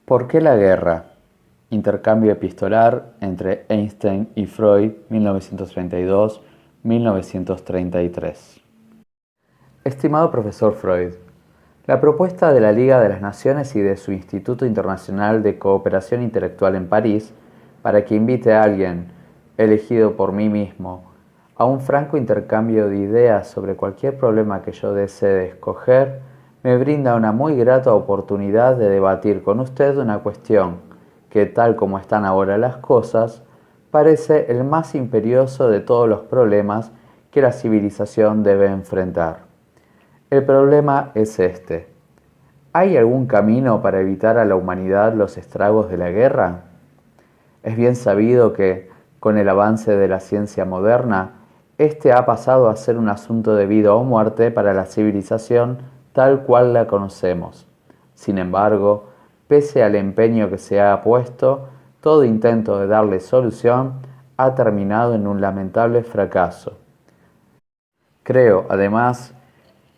¿Por qué la guerra? Intercambio epistolar entre Einstein y Freud, 1932-1933. Estimado profesor Freud, la propuesta de la Liga de las Naciones y de su Instituto Internacional de Cooperación Intelectual en París para que invite a alguien, elegido por mí mismo, a un franco intercambio de ideas sobre cualquier problema que yo desee escoger, me brinda una muy grata oportunidad de debatir con usted una cuestión que, tal como están ahora las cosas, parece el más imperioso de todos los problemas que la civilización debe enfrentar. El problema es este: ¿hay algún camino para evitar a la humanidad los estragos de la guerra? Es bien sabido que, con el avance de la ciencia moderna, este ha pasado a ser un asunto de vida o muerte para la civilización tal cual la conocemos. Sin embargo, pese al empeño que se ha puesto, todo intento de darle solución ha terminado en un lamentable fracaso. Creo, además,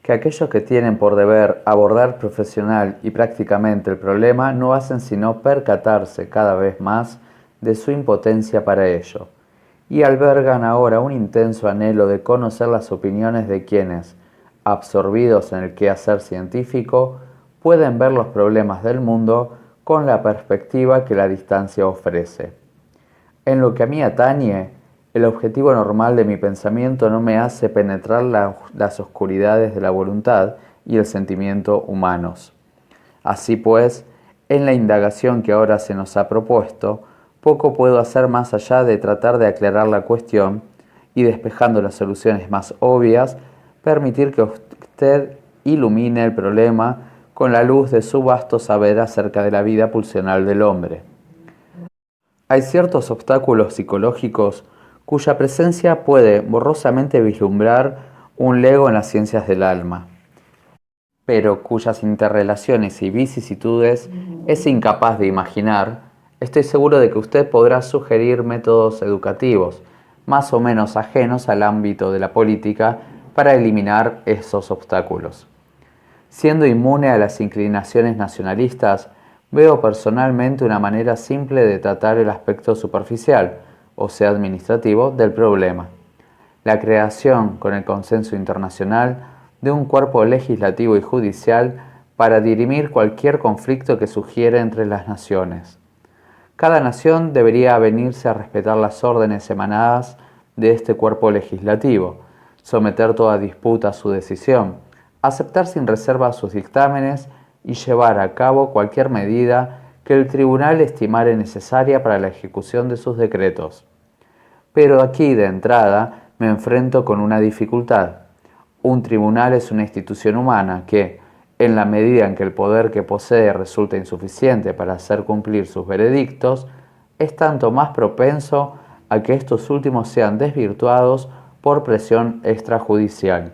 que aquellos que tienen por deber abordar profesional y prácticamente el problema no hacen sino percatarse cada vez más de su impotencia para ello, y albergan ahora un intenso anhelo de conocer las opiniones de quienes, absorbidos en el quehacer científico, pueden ver los problemas del mundo con la perspectiva que la distancia ofrece. En lo que a mí atañe, el objetivo normal de mi pensamiento no me hace penetrar las oscuridades de la voluntad y el sentimiento humanos. Así pues, en la indagación que ahora se nos ha propuesto, poco puedo hacer más allá de tratar de aclarar la cuestión y, despejando las soluciones más obvias, permitir que usted ilumine el problema con la luz de su vasto saber acerca de la vida pulsional del hombre. Hay ciertos obstáculos psicológicos cuya presencia puede borrosamente vislumbrar un lego en las ciencias del alma, pero cuyas interrelaciones y vicisitudes es incapaz de imaginar. Estoy seguro de que usted podrá sugerir métodos educativos, más o menos ajenos al ámbito de la política, para eliminar esos obstáculos. Siendo inmune a las inclinaciones nacionalistas, veo personalmente una manera simple de tratar el aspecto superficial, o sea administrativo, del problema: la creación, con el consenso internacional, de un cuerpo legislativo y judicial para dirimir cualquier conflicto que sugiere entre las naciones. Cada nación debería avenirse a respetar las órdenes emanadas de este cuerpo legislativo, someter toda disputa a su decisión, aceptar sin reserva sus dictámenes y llevar a cabo cualquier medida que el tribunal estimare necesaria para la ejecución de sus decretos. Pero aquí, de entrada, me enfrento con una dificultad. Un tribunal es una institución humana que, en la medida en que el poder que posee resulta insuficiente para hacer cumplir sus veredictos, es tanto más propenso a que estos últimos sean desvirtuados por presión extrajudicial.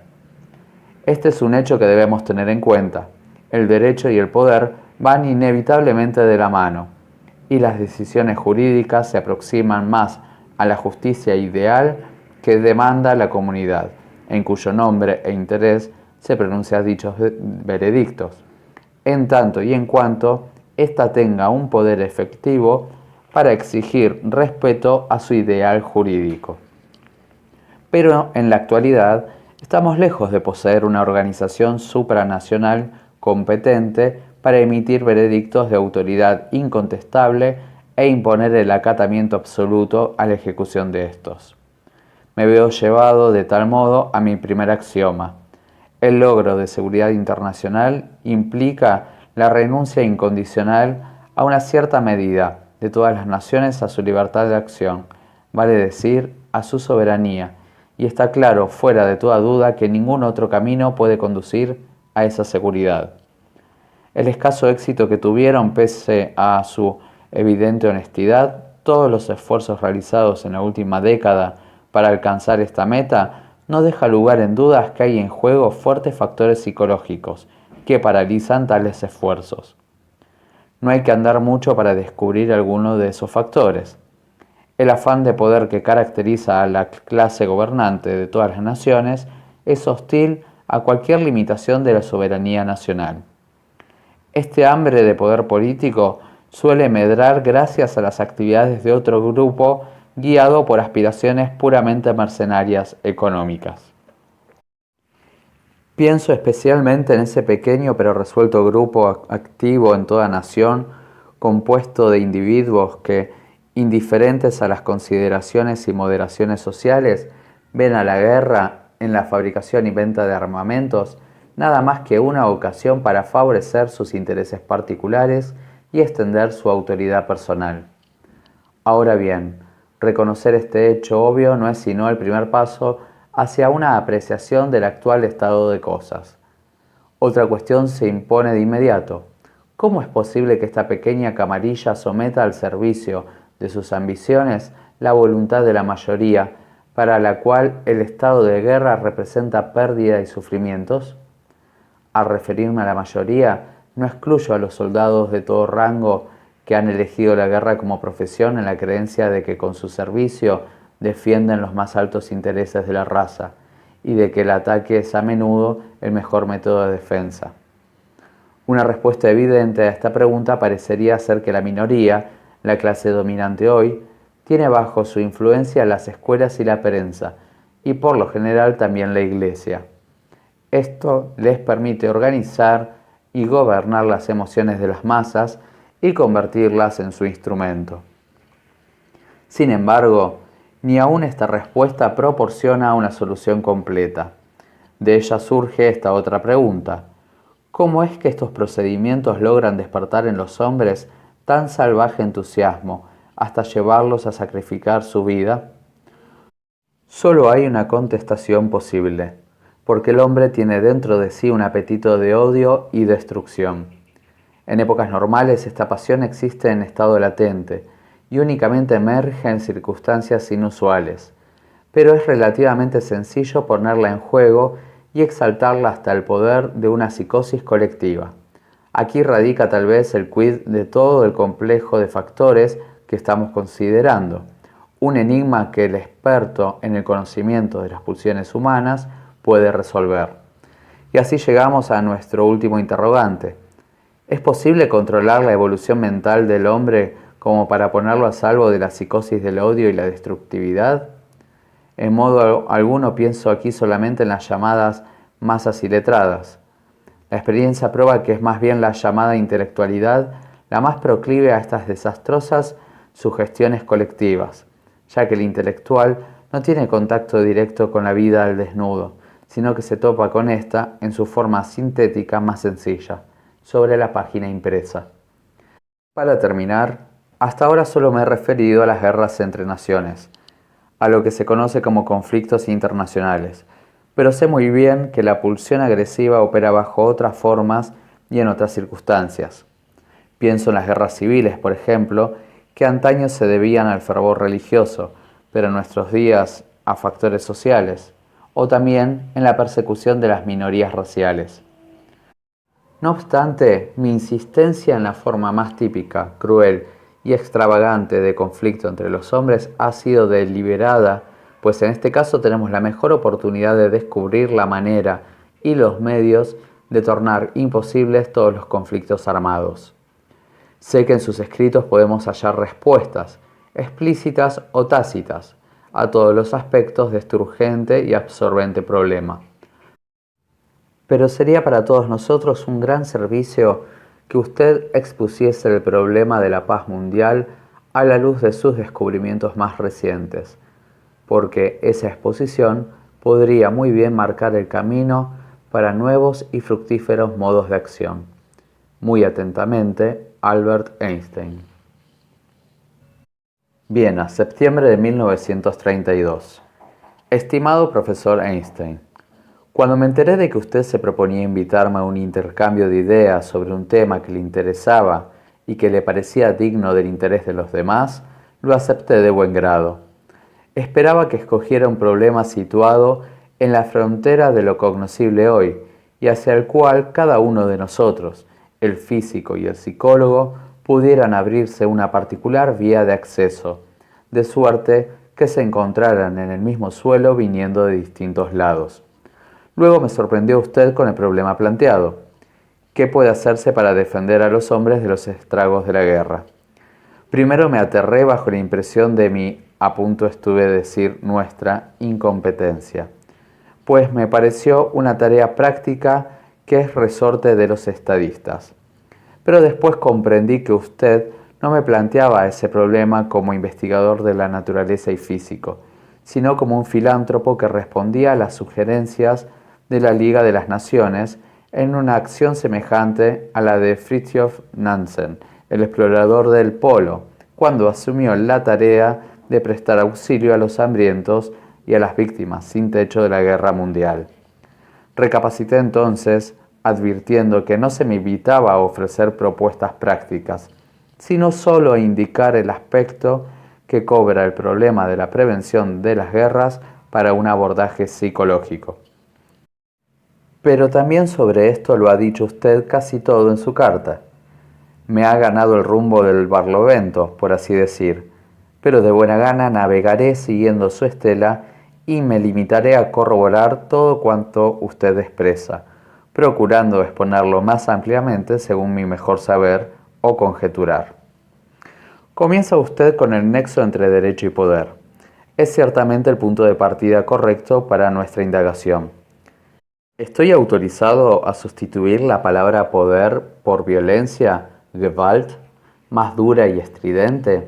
Este es un hecho que debemos tener en cuenta. El derecho y el poder van inevitablemente de la mano, y las decisiones jurídicas se aproximan más a la justicia ideal que demanda la comunidad, en cuyo nombre e interés se pronuncian dichos veredictos, en tanto y en cuanto ésta tenga un poder efectivo para exigir respeto a su ideal jurídico. Pero en la actualidad estamos lejos de poseer una organización supranacional competente para emitir veredictos de autoridad incontestable e imponer el acatamiento absoluto a la ejecución de estos. Me veo llevado de tal modo a mi primer axioma: el logro de seguridad internacional implica la renuncia incondicional a una cierta medida de todas las naciones a su libertad de acción, vale decir, a su soberanía, y está claro, fuera de toda duda, que ningún otro camino puede conducir a esa seguridad. El escaso éxito que tuvieron, pese a su evidente honestidad, todos los esfuerzos realizados en la última década para alcanzar esta meta, no deja lugar en dudas que hay en juego fuertes factores psicológicos que paralizan tales esfuerzos. No hay que andar mucho para descubrir alguno de esos factores. El afán de poder que caracteriza a la clase gobernante de todas las naciones es hostil a cualquier limitación de la soberanía nacional. Este hambre de poder político suele medrar gracias a las actividades de otro grupo guiado por aspiraciones puramente mercenarias económicas. Pienso especialmente en ese pequeño pero resuelto grupo activo en toda nación, compuesto de individuos que, indiferentes a las consideraciones y moderaciones sociales, ven a la guerra en la fabricación y venta de armamentos nada más que una ocasión para favorecer sus intereses particulares y extender su autoridad personal. Ahora bien, reconocer este hecho obvio no es sino el primer paso hacia una apreciación del actual estado de cosas. Otra cuestión se impone de inmediato. ¿Cómo es posible que esta pequeña camarilla someta al servicio de sus ambiciones la voluntad de la mayoría, para la cual el estado de guerra representa pérdida y sufrimientos? Al referirme a la mayoría, no excluyo a los soldados de todo rango que han elegido la guerra como profesión en la creencia de que con su servicio defienden los más altos intereses de la raza y de que el ataque es a menudo el mejor método de defensa. Una respuesta evidente a esta pregunta parecería ser que la minoría, la clase dominante hoy, tiene bajo su influencia las escuelas y la prensa, y por lo general también la iglesia. Esto les permite organizar y gobernar las emociones de las masas y convertirlas en su instrumento. Sin embargo, ni aún esta respuesta proporciona una solución completa. De ella surge esta otra pregunta: ¿cómo es que estos procedimientos logran despertar en los hombres tan salvaje entusiasmo hasta llevarlos a sacrificar su vida? Solo hay una contestación posible, porque el hombre tiene dentro de sí un apetito de odio y destrucción. En épocas normales esta pasión existe en estado latente y únicamente emerge en circunstancias inusuales, pero es relativamente sencillo ponerla en juego y exaltarla hasta el poder de una psicosis colectiva. Aquí radica tal vez el quid de todo el complejo de factores que estamos considerando, un enigma que el experto en el conocimiento de las pulsiones humanas puede resolver. Y así llegamos a nuestro último interrogante. ¿Es posible controlar la evolución mental del hombre como para ponerlo a salvo de la psicosis del odio y la destructividad? En modo alguno pienso aquí solamente en las llamadas masas iletradas. La experiencia prueba que es más bien la llamada intelectualidad la más proclive a estas desastrosas sugestiones colectivas, ya que el intelectual no tiene contacto directo con la vida al desnudo, sino que se topa con esta en su forma sintética más sencilla, sobre la página impresa. Para terminar, hasta ahora solo me he referido a las guerras entre naciones, a lo que se conoce como conflictos internacionales, pero sé muy bien que la pulsión agresiva opera bajo otras formas y en otras circunstancias. Pienso en las guerras civiles, por ejemplo, que antaño se debían al fervor religioso, pero en nuestros días a factores sociales, o también en la persecución de las minorías raciales. No obstante, mi insistencia en la forma más típica, cruel y extravagante de conflicto entre los hombres ha sido deliberada, pues en este caso tenemos la mejor oportunidad de descubrir la manera y los medios de tornar imposibles todos los conflictos armados. Sé que en sus escritos podemos hallar respuestas, explícitas o tácitas, a todos los aspectos de este urgente y absorbente problema. Pero sería para todos nosotros un gran servicio que usted expusiese el problema de la paz mundial a la luz de sus descubrimientos más recientes, porque esa exposición podría muy bien marcar el camino para nuevos y fructíferos modos de acción. Muy atentamente, Albert Einstein. Viena, septiembre de 1932. Estimado profesor Einstein, cuando me enteré de que usted se proponía invitarme a un intercambio de ideas sobre un tema que le interesaba y que le parecía digno del interés de los demás, lo acepté de buen grado. Esperaba que escogiera un problema situado en la frontera de lo cognoscible hoy y hacia el cual cada uno de nosotros, el físico y el psicólogo, pudieran abrirse una particular vía de acceso, de suerte que se encontraran en el mismo suelo viniendo de distintos lados. Luego me sorprendió usted con el problema planteado. ¿Qué puede hacerse para defender a los hombres de los estragos de la guerra? Primero me aterré bajo la impresión de mi, a punto estuve de decir nuestra, incompetencia, pues me pareció una tarea práctica que es resorte de los estadistas. Pero después comprendí que usted no me planteaba ese problema como investigador de la naturaleza y físico, sino como un filántropo que respondía a las sugerencias de la Liga de las Naciones en una acción semejante a la de Fridtjof Nansen, el explorador del Polo, cuando asumió la tarea de prestar auxilio a los hambrientos y a las víctimas sin techo de la Guerra Mundial. Recapacité entonces, advirtiendo que no se me invitaba a ofrecer propuestas prácticas, sino solo a indicar el aspecto que cobra el problema de la prevención de las guerras para un abordaje psicológico. Pero también sobre esto lo ha dicho usted casi todo en su carta. Me ha ganado el rumbo del Barlovento, por así decir, pero de buena gana navegaré siguiendo su estela y me limitaré a corroborar todo cuanto usted expresa, procurando exponerlo más ampliamente según mi mejor saber o conjeturar. Comienza usted con el nexo entre derecho y poder. Es ciertamente el punto de partida correcto para nuestra indagación. ¿Estoy autorizado a sustituir la palabra poder por violencia, Gewalt, más dura y estridente?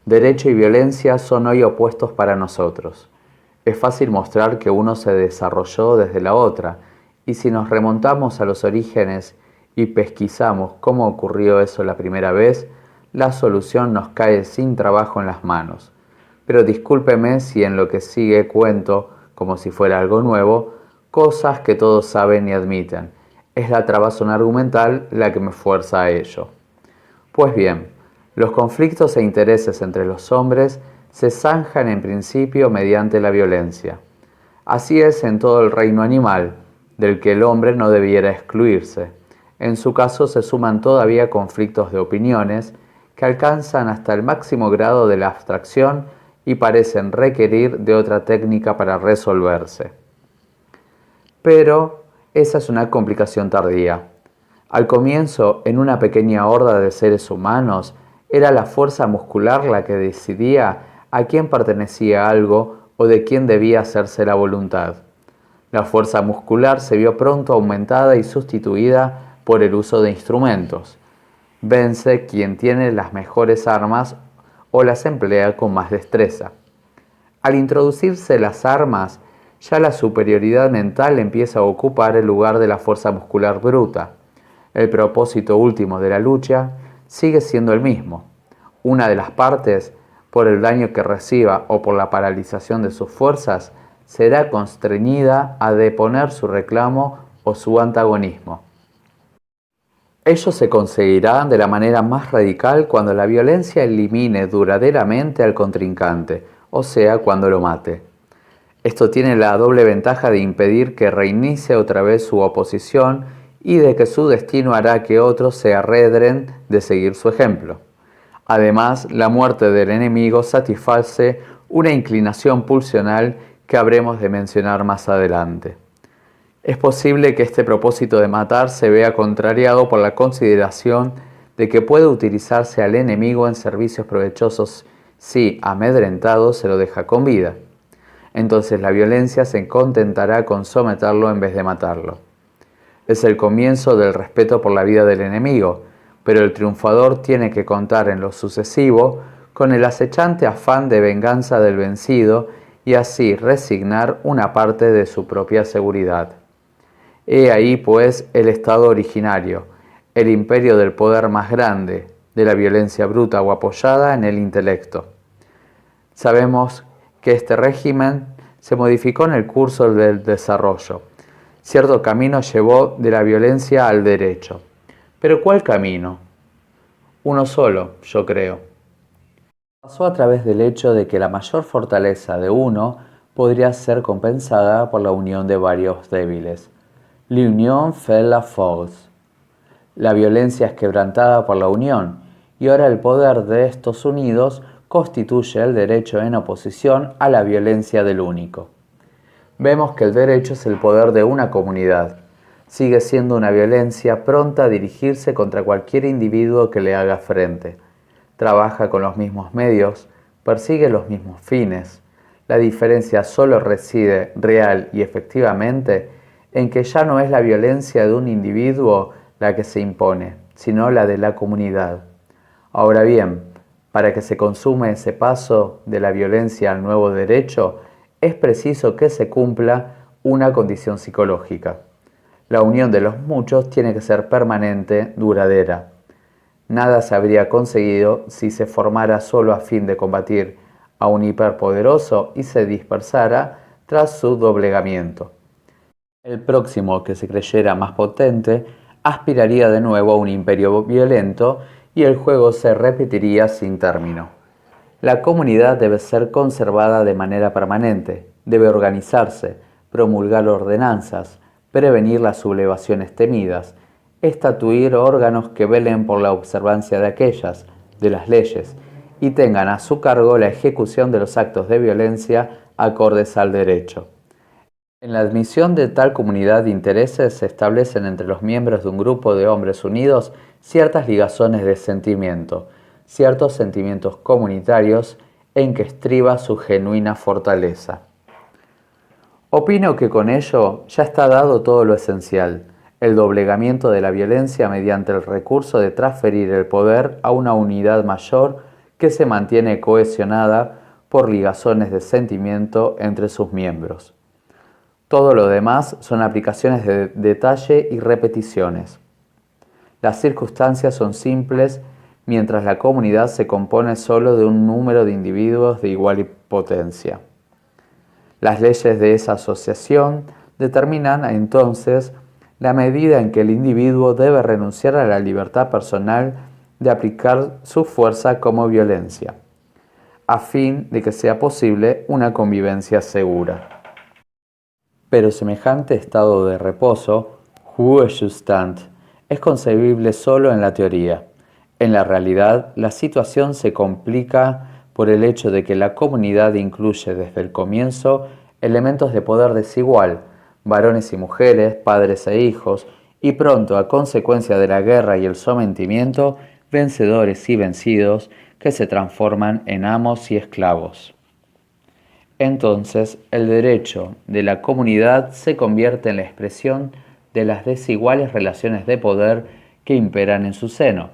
Derecho y violencia son hoy opuestos para nosotros. Es fácil mostrar que uno se desarrolló desde la otra, y si nos remontamos a los orígenes y pesquisamos cómo ocurrió eso la primera vez, la solución nos cae sin trabajo en las manos. Pero discúlpeme si en lo que sigue cuento, como si fuera algo nuevo, cosas que todos saben y admiten. Es la trabazón argumental la que me fuerza a ello. Pues bien, los conflictos e intereses entre los hombres se zanjan en principio mediante la violencia. Así es en todo el reino animal, del que el hombre no debiera excluirse. En su caso se suman todavía conflictos de opiniones que alcanzan hasta el máximo grado de la abstracción y parecen requerir de otra técnica para resolverse. Pero esa es una complicación tardía. Al comienzo, en una pequeña horda de seres humanos, era la fuerza muscular la que decidía a quién pertenecía algo o de quién debía hacerse la voluntad. La fuerza muscular se vio pronto aumentada y sustituida por el uso de instrumentos. Vence quien tiene las mejores armas o las emplea con más destreza. Al introducirse las armas, ya la superioridad mental empieza a ocupar el lugar de la fuerza muscular bruta. El propósito último de la lucha sigue siendo el mismo. Una de las partes, por el daño que reciba o por la paralización de sus fuerzas, será constreñida a deponer su reclamo o su antagonismo. Ello se conseguirá de la manera más radical cuando la violencia elimine duraderamente al contrincante, o sea, cuando lo mate. Esto tiene la doble ventaja de impedir que reinicie otra vez su oposición y de que su destino hará que otros se arredren de seguir su ejemplo. Además, la muerte del enemigo satisface una inclinación pulsional que habremos de mencionar más adelante. Es posible que este propósito de matar se vea contrariado por la consideración de que puede utilizarse al enemigo en servicios provechosos si, amedrentado, se lo deja con vida. Entonces la violencia se contentará con someterlo en vez de matarlo. Es el comienzo del respeto por la vida del enemigo, pero el triunfador tiene que contar en lo sucesivo con el acechante afán de venganza del vencido y así resignar una parte de su propia seguridad. He ahí, pues, el estado originario, el imperio del poder más grande, de la violencia bruta o apoyada en el intelecto. Sabemos que este régimen se modificó en el curso del desarrollo. Cierto camino llevó de la violencia al derecho. ¿Pero cuál camino? Uno solo, yo creo. Pasó a través del hecho de que la mayor fortaleza de uno podría ser compensada por la unión de varios débiles. L'union fait la force. La violencia es quebrantada por la unión, y ahora el poder de estos unidos constituye el derecho en oposición a la violencia del único. Vemos que el derecho es el poder de una comunidad. Sigue siendo una violencia pronta a dirigirse contra cualquier individuo que le haga frente. trabaja con los mismos medios, persigue los mismos fines. La diferencia solo reside real y efectivamente en que ya no es la violencia de un individuo la que se impone, sino la de la comunidad. Ahora bien, para que se consume ese paso de la violencia al nuevo derecho, es preciso que se cumpla una condición psicológica. La unión de los muchos tiene que ser permanente, duradera. Nada se habría conseguido si se formara solo a fin de combatir a un hiperpoderoso y se dispersara tras su doblegamiento. El próximo que se creyera más potente aspiraría de nuevo a un imperio violento y el juego se repetiría sin término. La comunidad debe ser conservada de manera permanente, debe organizarse, promulgar ordenanzas, prevenir las sublevaciones temidas, estatuir órganos que velen por la observancia de aquellas, de las leyes, y tengan a su cargo la ejecución de los actos de violencia acordes al derecho. En la admisión de tal comunidad de intereses se establecen entre los miembros de un grupo de hombres unidos ciertas ligazones de sentimiento, ciertos sentimientos comunitarios en que estriba su genuina fortaleza. Opino que con ello ya está dado todo lo esencial, el doblegamiento de la violencia mediante el recurso de transferir el poder a una unidad mayor que se mantiene cohesionada por ligazones de sentimiento entre sus miembros. Todo lo demás son aplicaciones de detalle y repeticiones. Las circunstancias son simples mientras la comunidad se compone solo de un número de individuos de igual potencia. Las leyes de esa asociación determinan entonces la medida en que el individuo debe renunciar a la libertad personal de aplicar su fuerza como violencia, a fin de que sea posible una convivencia segura. Pero semejante estado de reposo, Ruhezustand, es concebible solo en la teoría. En la realidad, la situación se complica por el hecho de que la comunidad incluye desde el comienzo elementos de poder desigual, varones y mujeres, padres e hijos, y pronto, a consecuencia de la guerra y el sometimiento, vencedores y vencidos que se transforman en amos y esclavos. Entonces, el derecho de la comunidad se convierte en la expresión de las desiguales relaciones de poder que imperan en su seno.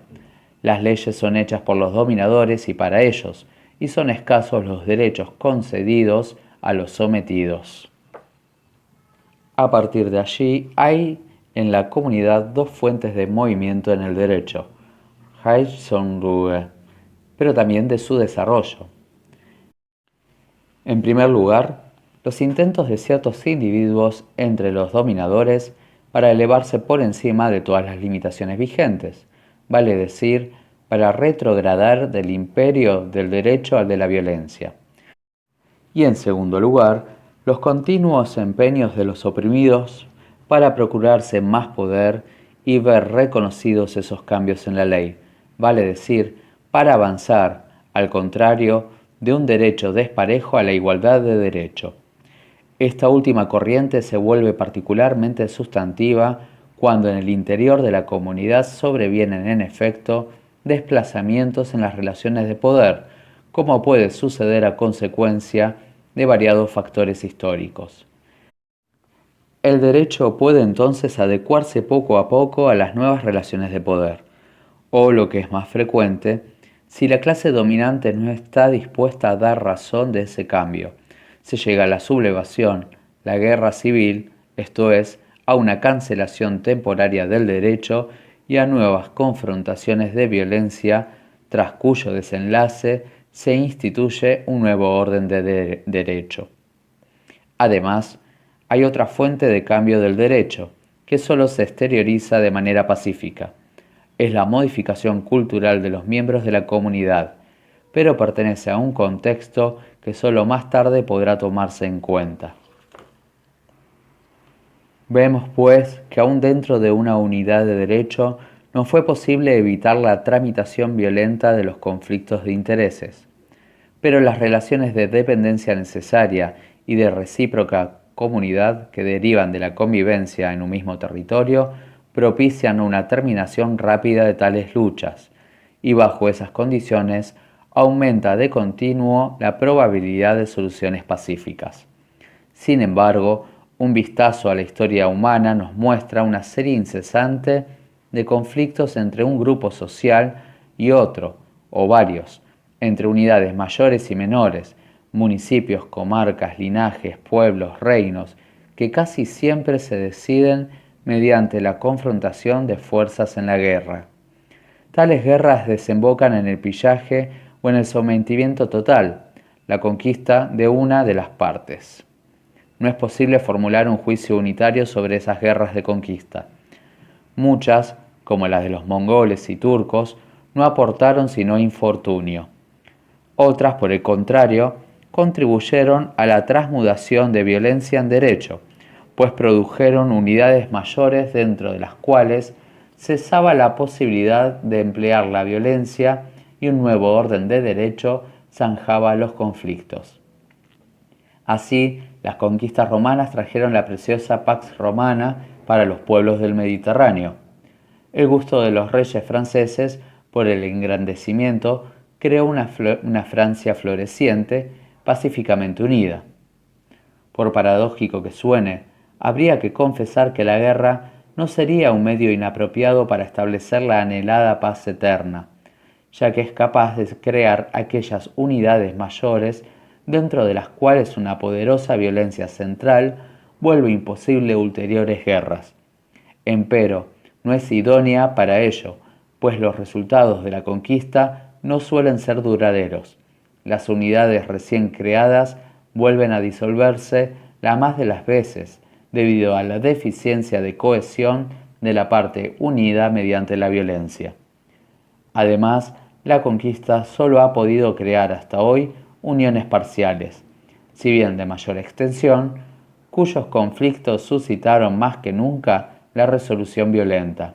Las leyes son hechas por los dominadores y para ellos, y son escasos los derechos concedidos a los sometidos. A partir de allí, hay en la comunidad dos fuentes de movimiento en el derecho, Rechtsonruhe, pero también de su desarrollo. En primer lugar, los intentos de ciertos individuos entre los dominadores para elevarse por encima de todas las limitaciones vigentes, vale decir, para retrogradar del imperio del derecho al de la violencia. Y en segundo lugar, los continuos empeños de los oprimidos para procurarse más poder y ver reconocidos esos cambios en la ley, vale decir, para avanzar, al contrario, de un derecho desparejo a la igualdad de derecho. Esta última corriente se vuelve particularmente sustantiva cuando en el interior de la comunidad sobrevienen en efecto desplazamientos en las relaciones de poder, como puede suceder a consecuencia de variados factores históricos. El derecho puede entonces adecuarse poco a poco a las nuevas relaciones de poder, o lo que es más frecuente, si la clase dominante no está dispuesta a dar razón de ese cambio, se llega a la sublevación, la guerra civil, esto es, a una cancelación temporaria del derecho y a nuevas confrontaciones de violencia, tras cuyo desenlace se instituye un nuevo orden de derecho. Además, hay otra fuente de cambio del derecho, que solo se exterioriza de manera pacífica. Es la modificación cultural de los miembros de la comunidad, pero pertenece a un contexto que solo más tarde podrá tomarse en cuenta. Vemos, pues, que aún dentro de una unidad de derecho no fue posible evitar la tramitación violenta de los conflictos de intereses, pero las relaciones de dependencia necesaria y de recíproca comunidad que derivan de la convivencia en un mismo territorio propician una terminación rápida de tales luchas, y bajo esas condiciones aumenta de continuo la probabilidad de soluciones pacíficas. Sin embargo, un vistazo a la historia humana nos muestra una serie incesante de conflictos entre un grupo social y otro, o varios, entre unidades mayores y menores, municipios, comarcas, linajes, pueblos, reinos, que casi siempre se deciden mediante la confrontación de fuerzas en la guerra. Tales guerras desembocan en el pillaje o en el sometimiento total, la conquista de una de las partes. No es posible formular un juicio unitario sobre esas guerras de conquista. Muchas, como las de los mongoles y turcos, no aportaron sino infortunio. Otras, por el contrario, contribuyeron a la transmutación de violencia en derecho, pues produjeron unidades mayores dentro de las cuales cesaba la posibilidad de emplear la violencia y un nuevo orden de derecho zanjaba los conflictos. Así, las conquistas romanas trajeron la preciosa Pax Romana para los pueblos del Mediterráneo. El gusto de los reyes franceses por el engrandecimiento creó una Francia floreciente, pacíficamente unida. Por paradójico que suene, habría que confesar que la guerra no sería un medio inapropiado para establecer la anhelada paz eterna, ya que es capaz de crear aquellas unidades mayores dentro de las cuales una poderosa violencia central vuelve imposible ulteriores guerras. Empero, no es idónea para ello, pues los resultados de la conquista no suelen ser duraderos. Las unidades recién creadas vuelven a disolverse la más de las veces, debido a la deficiencia de cohesión de la parte unida mediante la violencia. Además, la conquista solo ha podido crear hasta hoy uniones parciales, si bien de mayor extensión, cuyos conflictos suscitaron más que nunca la resolución violenta.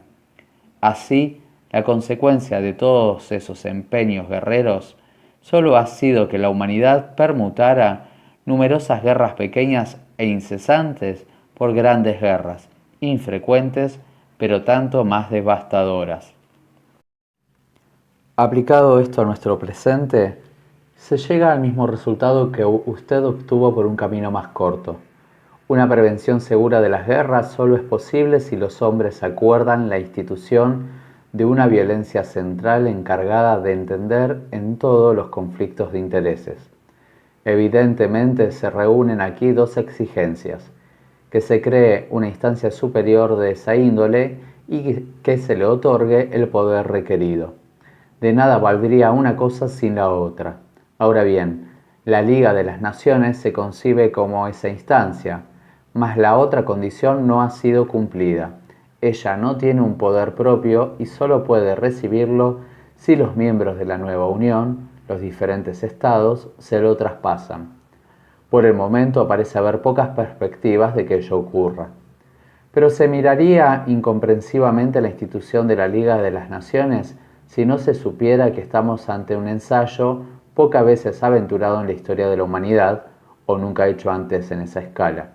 Así, la consecuencia de todos esos empeños guerreros solo ha sido que la humanidad permutara numerosas guerras pequeñas e incesantes por grandes guerras, infrecuentes, pero tanto más devastadoras. Aplicado esto a nuestro presente, se llega al mismo resultado que usted obtuvo por un camino más corto. Una prevención segura de las guerras solo es posible si los hombres acuerdan la institución de una violencia central encargada de entender en todo los conflictos de intereses. Evidentemente se reúnen aquí dos exigencias: que se cree una instancia superior de esa índole y que se le otorgue el poder requerido. De nada valdría una cosa sin la otra. Ahora bien, la Liga de las Naciones se concibe como esa instancia, mas la otra condición no ha sido cumplida. Ella no tiene un poder propio y solo puede recibirlo si los miembros de la nueva Unión, los diferentes estados, se lo traspasan. Por el momento parece haber pocas perspectivas de que ello ocurra. Pero se miraría incomprensiblemente la institución de la Liga de las Naciones si no se supiera que estamos ante un ensayo pocas veces aventurado en la historia de la humanidad o nunca hecho antes en esa escala.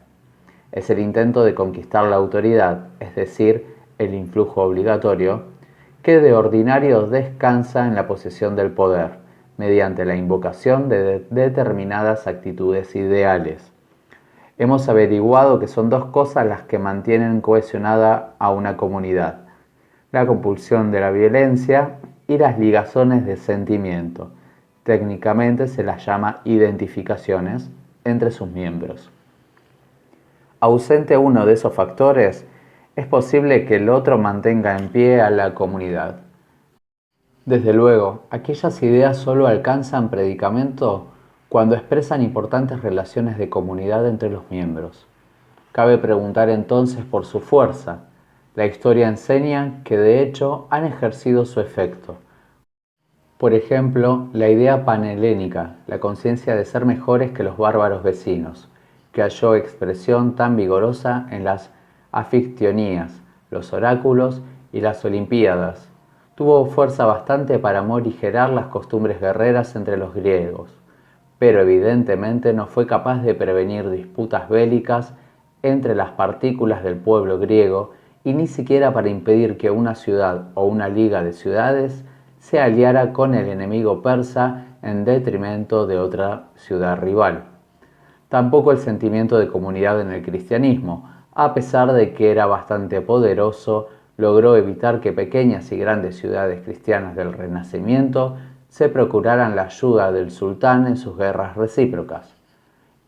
Es el intento de conquistar la autoridad, es decir, el influjo obligatorio, que de ordinario descansa en la posesión del poder, mediante la invocación de determinadas actitudes ideales. Hemos averiguado que son dos cosas las que mantienen cohesionada a una comunidad: la compulsión de la violencia y las ligazones de sentimiento. Técnicamente se las llama identificaciones entre sus miembros. Ausente uno de esos factores, es posible que el otro mantenga en pie a la comunidad. Desde luego, aquellas ideas solo alcanzan predicamento cuando expresan importantes relaciones de comunidad entre los miembros. Cabe preguntar entonces por su fuerza. La historia enseña que de hecho han ejercido su efecto. Por ejemplo, la idea panhelénica, la conciencia de ser mejores que los bárbaros vecinos, que halló expresión tan vigorosa en las Anfictionías, los oráculos y las Olimpíadas, tuvo fuerza bastante para morigerar las costumbres guerreras entre los griegos, pero evidentemente no fue capaz de prevenir disputas bélicas entre las partículas del pueblo griego y ni siquiera para impedir que una ciudad o una liga de ciudades se aliara con el enemigo persa en detrimento de otra ciudad rival. Tampoco el sentimiento de comunidad en el cristianismo, a pesar de que era bastante poderoso, logró evitar que pequeñas y grandes ciudades cristianas del Renacimiento se procuraran la ayuda del sultán en sus guerras recíprocas.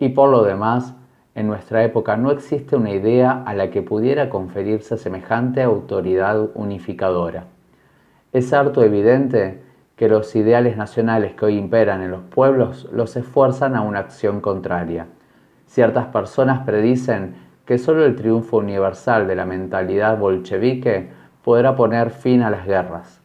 Y por lo demás, en nuestra época no existe una idea a la que pudiera conferirse semejante autoridad unificadora. Es harto evidente que los ideales nacionales que hoy imperan en los pueblos los esfuerzan a una acción contraria. Ciertas personas predicen que solo el triunfo universal de la mentalidad bolchevique podrá poner fin a las guerras.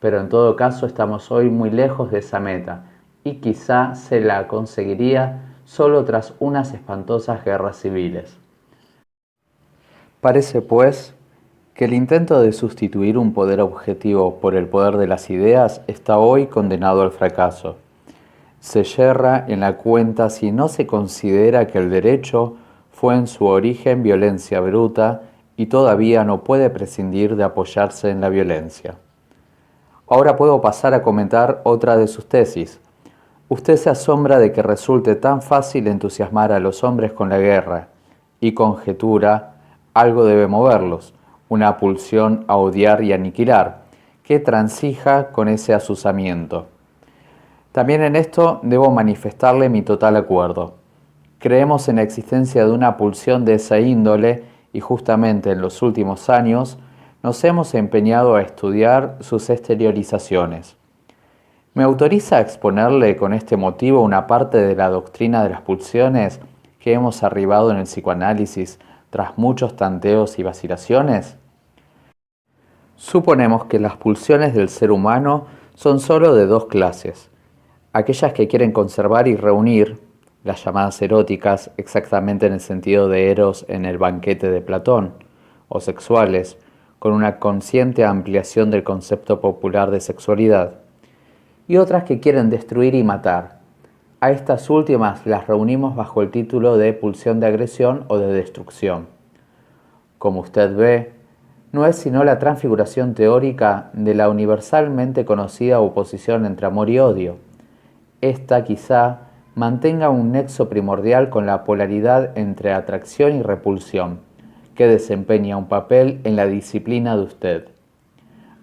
Pero en todo caso estamos hoy muy lejos de esa meta, y quizá se la conseguiría solo tras unas espantosas guerras civiles. Parece, pues, que el intento de sustituir un poder objetivo por el poder de las ideas está hoy condenado al fracaso. Se yerra en la cuenta si no se considera que el derecho fue en su origen violencia bruta y todavía no puede prescindir de apoyarse en la violencia. Ahora puedo pasar a comentar otra de sus tesis. Usted se asombra de que resulte tan fácil entusiasmar a los hombres con la guerra y conjetura algo debe moverlos, una pulsión a odiar y aniquilar, que transija con ese azuzamiento. También en esto debo manifestarle mi total acuerdo. Creemos en la existencia de una pulsión de esa índole y justamente en los últimos años nos hemos empeñado a estudiar sus exteriorizaciones. ¿Me autoriza a exponerle con este motivo una parte de la doctrina de las pulsiones que hemos arribado en el psicoanálisis tras muchos tanteos y vacilaciones? Suponemos que las pulsiones del ser humano son sólo de dos clases: aquellas que quieren conservar y reunir, las llamadas eróticas, exactamente en el sentido de Eros en el banquete de Platón, o sexuales, con una consciente ampliación del concepto popular de sexualidad, y otras que quieren destruir y matar. A estas últimas las reunimos bajo el título de pulsión de agresión o de destrucción. Como usted ve, no es sino la transfiguración teórica de la universalmente conocida oposición entre amor y odio. Esta quizá mantenga un nexo primordial con la polaridad entre atracción y repulsión, que desempeña un papel en la disciplina de usted.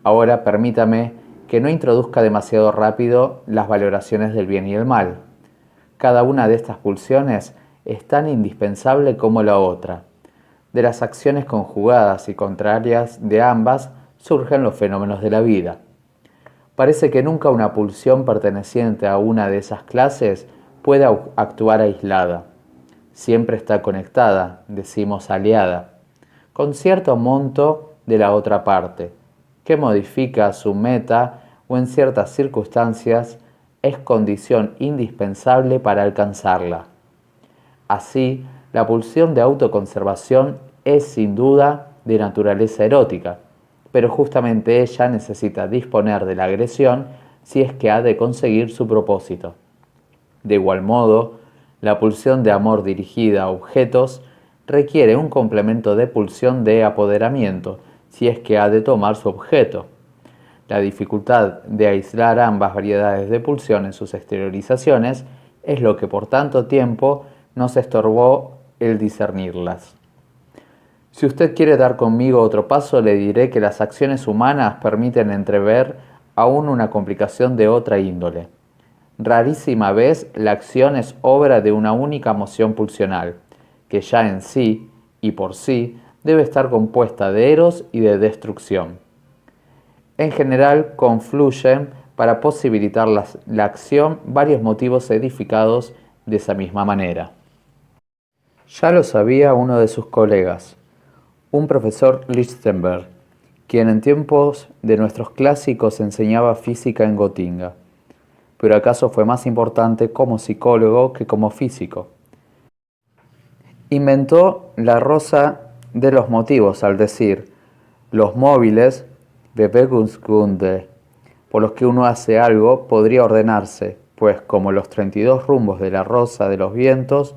Ahora permítame que no introduzca demasiado rápido las valoraciones del bien y el mal. Cada una de estas pulsiones es tan indispensable como la otra. De las acciones conjugadas y contrarias de ambas surgen los fenómenos de la vida. Parece que nunca una pulsión perteneciente a una de esas clases puede actuar aislada. Siempre está conectada, decimos aliada, con cierto monto de la otra parte, que modifica su meta o en ciertas circunstancias es condición indispensable para alcanzarla. Así, la pulsión de autoconservación es sin duda de naturaleza erótica, pero justamente ella necesita disponer de la agresión si es que ha de conseguir su propósito. De igual modo, la pulsión de amor dirigida a objetos requiere un complemento de pulsión de apoderamiento si es que ha de tomar su objeto. La dificultad de aislar ambas variedades de pulsión en sus exteriorizaciones es lo que por tanto tiempo nos estorbó el discernirlas. Si usted quiere dar conmigo otro paso, le diré que las acciones humanas permiten entrever aún una complicación de otra índole. Rarísima vez la acción es obra de una única moción pulsional, que ya en sí y por sí debe estar compuesta de eros y de destrucción. En general confluyen para posibilitar la acción varios motivos edificados de esa misma manera. Ya lo sabía uno de sus colegas, un profesor Lichtenberg, quien en tiempos de nuestros clásicos enseñaba física en Gotinga, pero acaso fue más importante como psicólogo que como físico. Inventó la rosa de los motivos al decir: los móviles Bewegungsgründe, por los que uno hace algo, podría ordenarse, pues como los 32 rumbos de la rosa de los vientos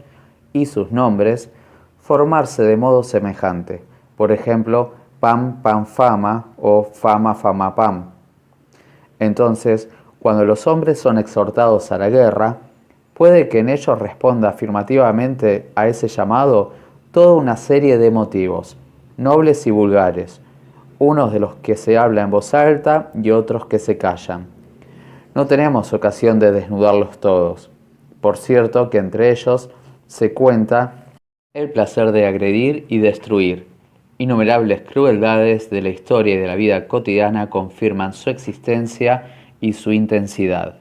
y sus nombres, formarse de modo semejante. Por ejemplo, pam, pam, fama o fama, fama, pam. Entonces, cuando los hombres son exhortados a la guerra, puede que en ellos responda afirmativamente a ese llamado toda una serie de motivos, nobles y vulgares, unos de los que se habla en voz alta y otros que se callan. No tenemos ocasión de desnudarlos todos. Por cierto que entre ellos se cuenta el placer de agredir y destruir. Innumerables crueldades de la historia y de la vida cotidiana confirman su existencia y su intensidad.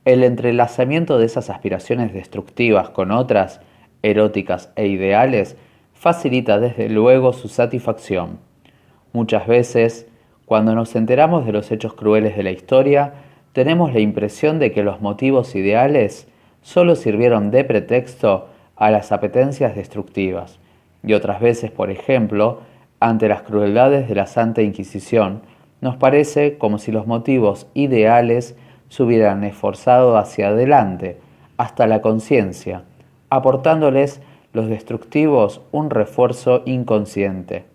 El entrelazamiento de esas aspiraciones destructivas con otras, eróticas e ideales, facilita desde luego su satisfacción. Muchas veces, cuando nos enteramos de los hechos crueles de la historia, tenemos la impresión de que los motivos ideales solo sirvieron de pretexto a las apetencias destructivas, y otras veces, por ejemplo, ante las crueldades de la Santa Inquisición, nos parece como si los motivos ideales se hubieran esforzado hacia adelante, hasta la conciencia, aportándoles los destructivos un refuerzo inconsciente.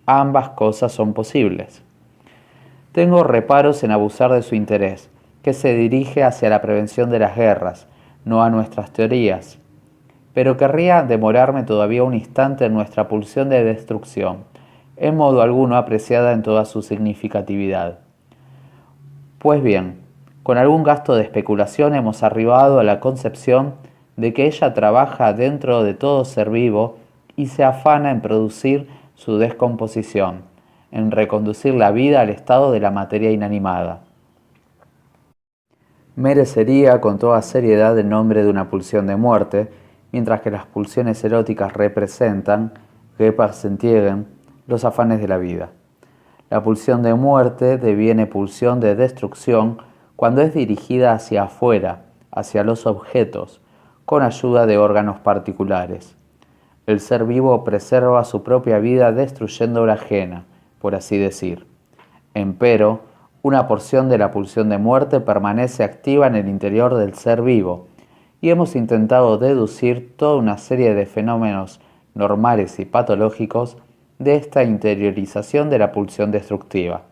Ambas cosas son posibles. Tengo reparos en abusar de su interés, que se dirige hacia la prevención de las guerras, no a nuestras teorías. Pero querría demorarme todavía un instante en nuestra pulsión de destrucción, en modo alguno apreciada en toda su significatividad. Pues bien, con algún gasto de especulación hemos arribado a la concepción de que ella trabaja dentro de todo ser vivo y se afana en producir su descomposición, en reconducir la vida al estado de la materia inanimada. Merecería con toda seriedad el nombre de una pulsión de muerte, mientras que las pulsiones eróticas representan, representieren, los afanes de la vida. La pulsión de muerte deviene pulsión de destrucción cuando es dirigida hacia afuera, hacia los objetos, con ayuda de órganos particulares. El ser vivo preserva su propia vida destruyendo la ajena, por así decir. Empero, una porción de la pulsión de muerte permanece activa en el interior del ser vivo, y hemos intentado deducir toda una serie de fenómenos normales y patológicos de esta interiorización de la pulsión destructiva.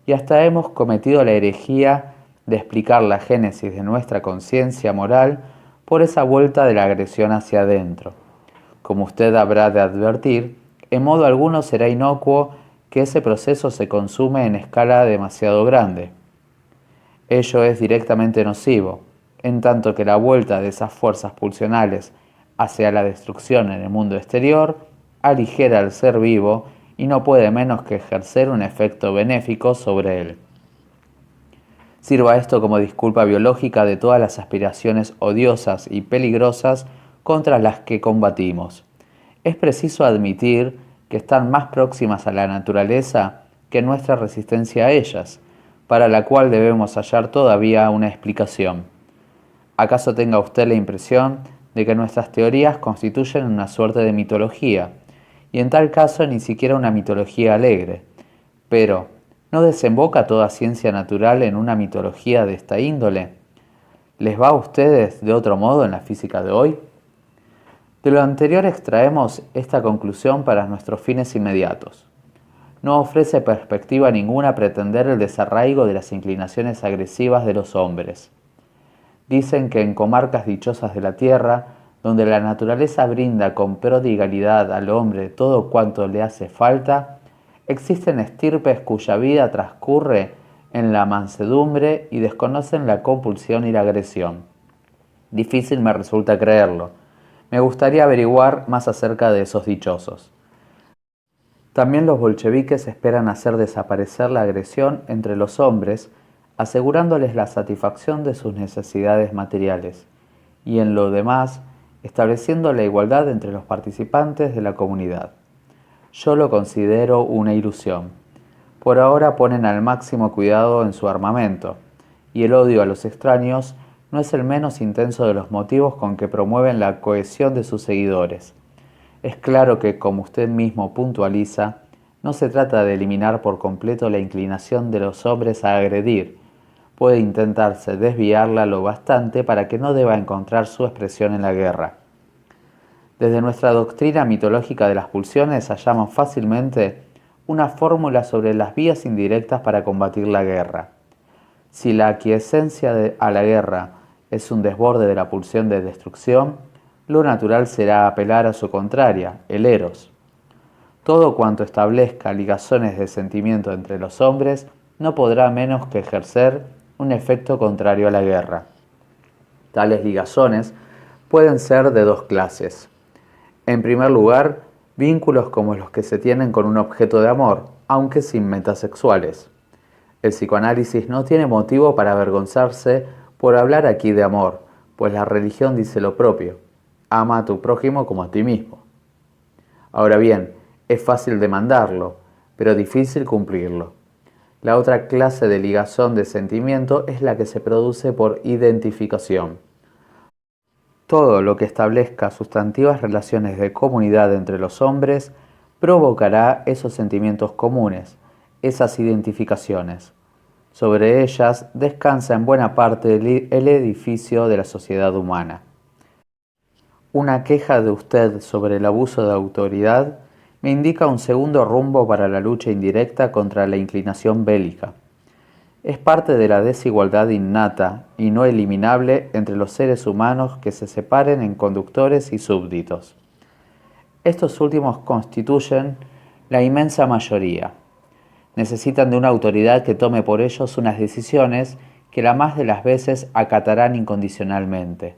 Y hasta hemos cometido la herejía de explicar la génesis de nuestra conciencia moral por esa vuelta de la agresión hacia adentro. Como usted habrá de advertir, en modo alguno será inocuo que ese proceso se consume en escala demasiado grande. Ello es directamente nocivo, en tanto que la vuelta de esas fuerzas pulsionales hacia la destrucción en el mundo exterior aligera al ser vivo y no puede menos que ejercer un efecto benéfico sobre él. Sirva esto como disculpa biológica de todas las aspiraciones odiosas y peligrosas contra las que combatimos. Es preciso admitir que están más próximas a la naturaleza que nuestra resistencia a ellas, para la cual debemos hallar todavía una explicación. ¿Acaso tenga usted la impresión de que nuestras teorías constituyen una suerte de mitología, y en tal caso ni siquiera una mitología alegre? Pero, ¿no desemboca toda ciencia natural en una mitología de esta índole? ¿Les va a ustedes de otro modo en la física de hoy? De lo anterior extraemos esta conclusión para nuestros fines inmediatos. No ofrece perspectiva ninguna pretender el desarraigo de las inclinaciones agresivas de los hombres. Dicen que en comarcas dichosas de la tierra, donde la naturaleza brinda con prodigalidad al hombre todo cuanto le hace falta, existen estirpes cuya vida transcurre en la mansedumbre y desconocen la compulsión y la agresión. Difícil me resulta creerlo. Me gustaría averiguar más acerca de esos dichosos. También los bolcheviques esperan hacer desaparecer la agresión entre los hombres, asegurándoles la satisfacción de sus necesidades materiales, y en lo demás, estableciendo la igualdad entre los participantes de la comunidad. Yo lo considero una ilusión. Por ahora ponen al máximo cuidado en su armamento, y el odio a los extraños no es el menos intenso de los motivos con que promueven la cohesión de sus seguidores. Es claro que, como usted mismo puntualiza, no se trata de eliminar por completo la inclinación de los hombres a agredir. Puede intentarse desviarla lo bastante para que no deba encontrar su expresión en la guerra. Desde nuestra doctrina mitológica de las pulsiones hallamos fácilmente una fórmula sobre las vías indirectas para combatir la guerra. Si la aquiescencia a la guerra es un desborde de la pulsión de destrucción, lo natural será apelar a su contraria, el eros. Todo cuanto establezca ligazones de sentimiento entre los hombres no podrá menos que ejercer un efecto contrario a la guerra. Tales ligazones pueden ser de dos clases. En primer lugar, vínculos como los que se tienen con un objeto de amor, aunque sin metas sexuales. El psicoanálisis no tiene motivo para avergonzarse por hablar aquí de amor, pues la religión dice lo propio: ama a tu prójimo como a ti mismo. Ahora bien, es fácil demandarlo, pero difícil cumplirlo. La otra clase de ligazón de sentimiento es la que se produce por identificación. Todo lo que establezca sustantivas relaciones de comunidad entre los hombres provocará esos sentimientos comunes, esas identificaciones. Sobre ellas descansa en buena parte el edificio de la sociedad humana. Una queja de usted sobre el abuso de autoridad me indica un segundo rumbo para la lucha indirecta contra la inclinación bélica. Es parte de la desigualdad innata y no eliminable entre los seres humanos que se separen en conductores y súbditos. Estos últimos constituyen la inmensa mayoría. Necesitan de una autoridad que tome por ellos unas decisiones que la más de las veces acatarán incondicionalmente.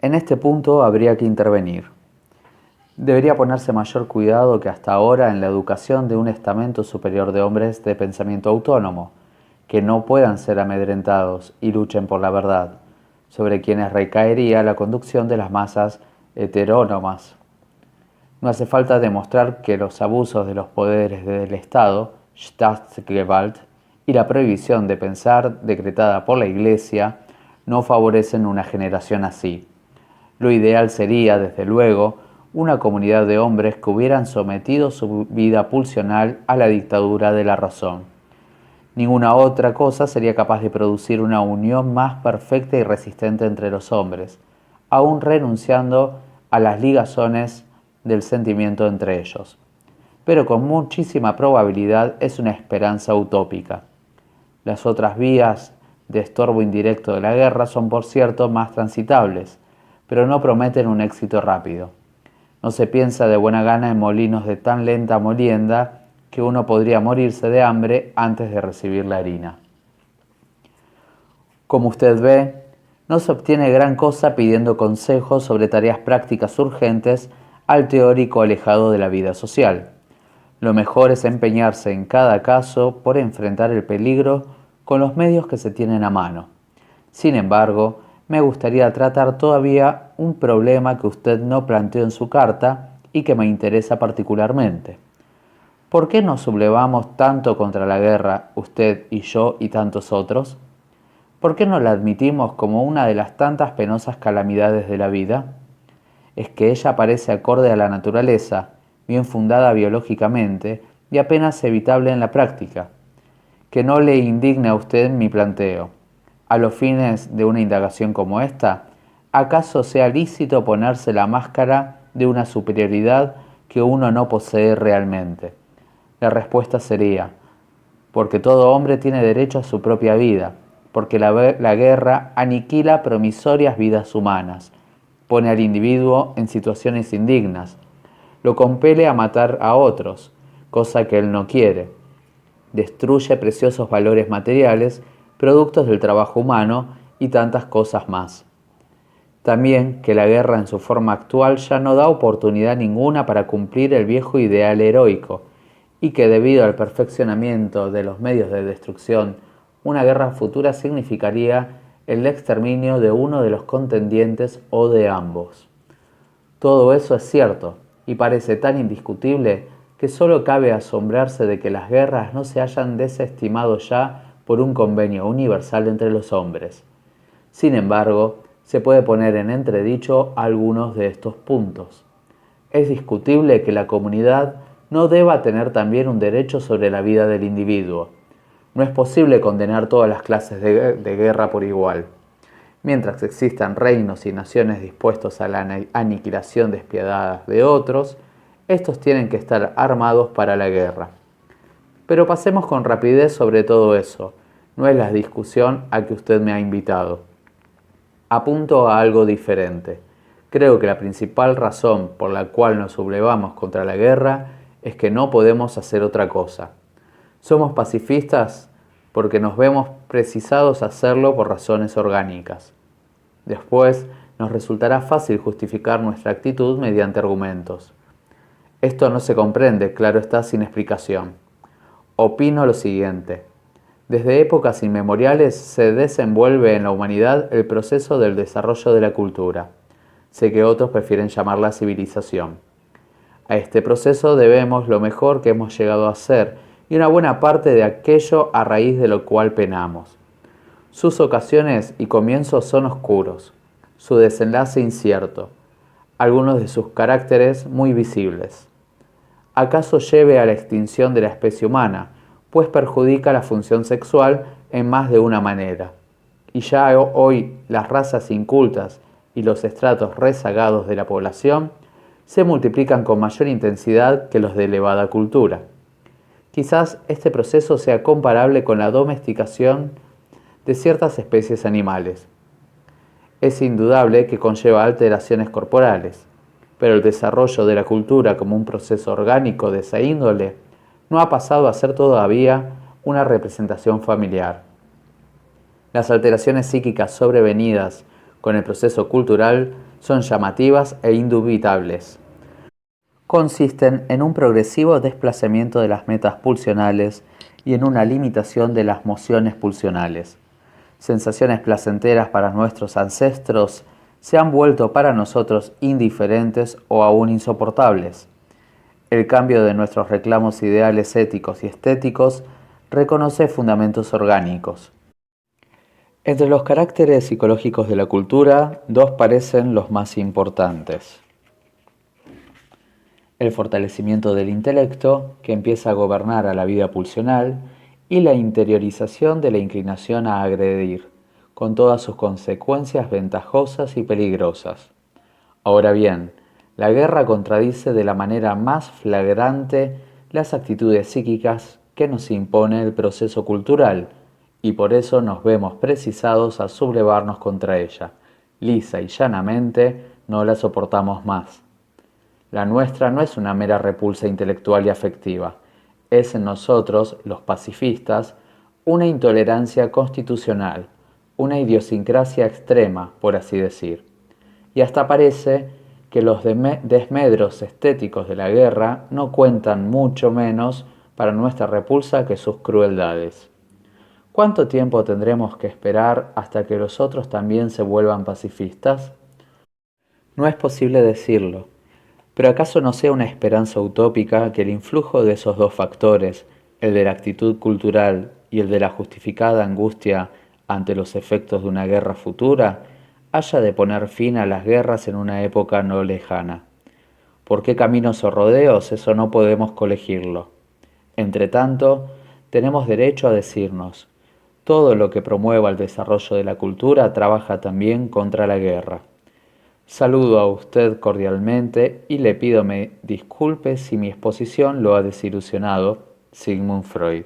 En este punto habría que intervenir. Debería ponerse mayor cuidado que hasta ahora en la educación de un estamento superior de hombres de pensamiento autónomo, que no puedan ser amedrentados y luchen por la verdad, sobre quienes recaería la conducción de las masas heterónomas. No hace falta demostrar que los abusos de los poderes del Estado, Staatsgewalt, y la prohibición de pensar decretada por la Iglesia no favorecen una generación así. Lo ideal sería, desde luego, una comunidad de hombres que hubieran sometido su vida pulsional a la dictadura de la razón. Ninguna otra cosa sería capaz de producir una unión más perfecta y resistente entre los hombres, aun renunciando a las ligazones del sentimiento entre ellos. Pero con muchísima probabilidad es una esperanza utópica. Las otras vías de estorbo indirecto de la guerra son, por cierto, más transitables, pero no prometen un éxito rápido. No se piensa de buena gana en molinos de tan lenta molienda que uno podría morirse de hambre antes de recibir la harina. Como usted ve, no se obtiene gran cosa pidiendo consejos sobre tareas prácticas urgentes al teórico alejado de la vida social. Lo mejor es empeñarse en cada caso por enfrentar el peligro con los medios que se tienen a mano. Sin embargo, me gustaría tratar todavía un problema que usted no planteó en su carta y que me interesa particularmente. ¿Por qué nos sublevamos tanto contra la guerra, usted y yo y tantos otros? ¿Por qué no la admitimos como una de las tantas penosas calamidades de la vida? Es que ella parece acorde a la naturaleza, bien fundada biológicamente y apenas evitable en la práctica. Que no le indigne a usted mi planteo. A los fines de una indagación como esta, ¿acaso sea lícito ponerse la máscara de una superioridad que uno no posee realmente? La respuesta sería: porque todo hombre tiene derecho a su propia vida, porque la guerra aniquila promisorias vidas humanas, pone al individuo en situaciones indignas, lo compele a matar a otros, cosa que él no quiere, destruye preciosos valores materiales, productos del trabajo humano y tantas cosas más. También que la guerra en su forma actual ya no da oportunidad ninguna para cumplir el viejo ideal heroico, y que debido al perfeccionamiento de los medios de destrucción, una guerra futura significaría el exterminio de uno de los contendientes o de ambos. Todo eso es cierto y parece tan indiscutible que solo cabe asombrarse de que las guerras no se hayan desestimado ya por un convenio universal entre los hombres. Sin embargo, se puede poner en entredicho algunos de estos puntos. Es discutible que la comunidad no deba tener también un derecho sobre la vida del individuo. No es posible condenar todas las clases de guerra por igual. Mientras existan reinos y naciones dispuestos a la aniquilación despiadada de otros, estos tienen que estar armados para la guerra. Pero pasemos con rapidez sobre todo eso. No es la discusión a que usted me ha invitado. Apunto a algo diferente. Creo que la principal razón por la cual nos sublevamos contra la guerra es que no podemos hacer otra cosa. Somos pacifistas porque nos vemos precisados a hacerlo por razones orgánicas. Después, nos resultará fácil justificar nuestra actitud mediante argumentos. Esto no se comprende, claro está, sin explicación. Opino lo siguiente. Desde épocas inmemoriales se desenvuelve en la humanidad el proceso del desarrollo de la cultura. Sé que otros prefieren llamarla civilización. A este proceso debemos lo mejor que hemos llegado a ser y una buena parte de aquello a raíz de lo cual penamos. Sus ocasiones y comienzos son oscuros, su desenlace incierto, algunos de sus caracteres muy visibles. ¿Acaso lleve a la extinción de la especie humana, pues perjudica la función sexual en más de una manera? Y ya hoy las razas incultas y los estratos rezagados de la población se multiplican con mayor intensidad que los de elevada cultura. Quizás este proceso sea comparable con la domesticación de ciertas especies animales. Es indudable que conlleva alteraciones corporales, pero el desarrollo de la cultura como un proceso orgánico de esa índole no ha pasado a ser todavía una representación familiar. Las alteraciones psíquicas sobrevenidas con el proceso cultural son llamativas e indubitables. Consisten en un progresivo desplazamiento de las metas pulsionales y en una limitación de las mociones pulsionales. Sensaciones placenteras para nuestros ancestros se han vuelto para nosotros indiferentes o aún insoportables. El cambio de nuestros reclamos ideales éticos y estéticos reconoce fundamentos orgánicos. Entre los caracteres psicológicos de la cultura, dos parecen los más importantes. El fortalecimiento del intelecto, que empieza a gobernar a la vida pulsional, y la interiorización de la inclinación a agredir, con todas sus consecuencias ventajosas y peligrosas. Ahora bien, la guerra contradice de la manera más flagrante las actitudes psíquicas que nos impone el proceso cultural, y por eso nos vemos precisados a sublevarnos contra ella. Lisa y llanamente no la soportamos más. La nuestra no es una mera repulsa intelectual y afectiva, es en nosotros, los pacifistas, una intolerancia constitucional, una idiosincrasia extrema, por así decir. Y hasta parece que los desmedros estéticos de la guerra no cuentan mucho menos para nuestra repulsa que sus crueldades. ¿Cuánto tiempo tendremos que esperar hasta que los otros también se vuelvan pacifistas? No es posible decirlo, pero ¿acaso no sea una esperanza utópica que el influjo de esos dos factores, el de la actitud cultural y el de la justificada angustia ante los efectos de una guerra futura, haya de poner fin a las guerras en una época no lejana? ¿Por qué caminos o rodeos? Eso no podemos colegirlo. Entretanto, tenemos derecho a decirnos: todo lo que promueva el desarrollo de la cultura trabaja también contra la guerra. Saludo a usted cordialmente y le pido me disculpe si mi exposición lo ha desilusionado. Sigmund Freud.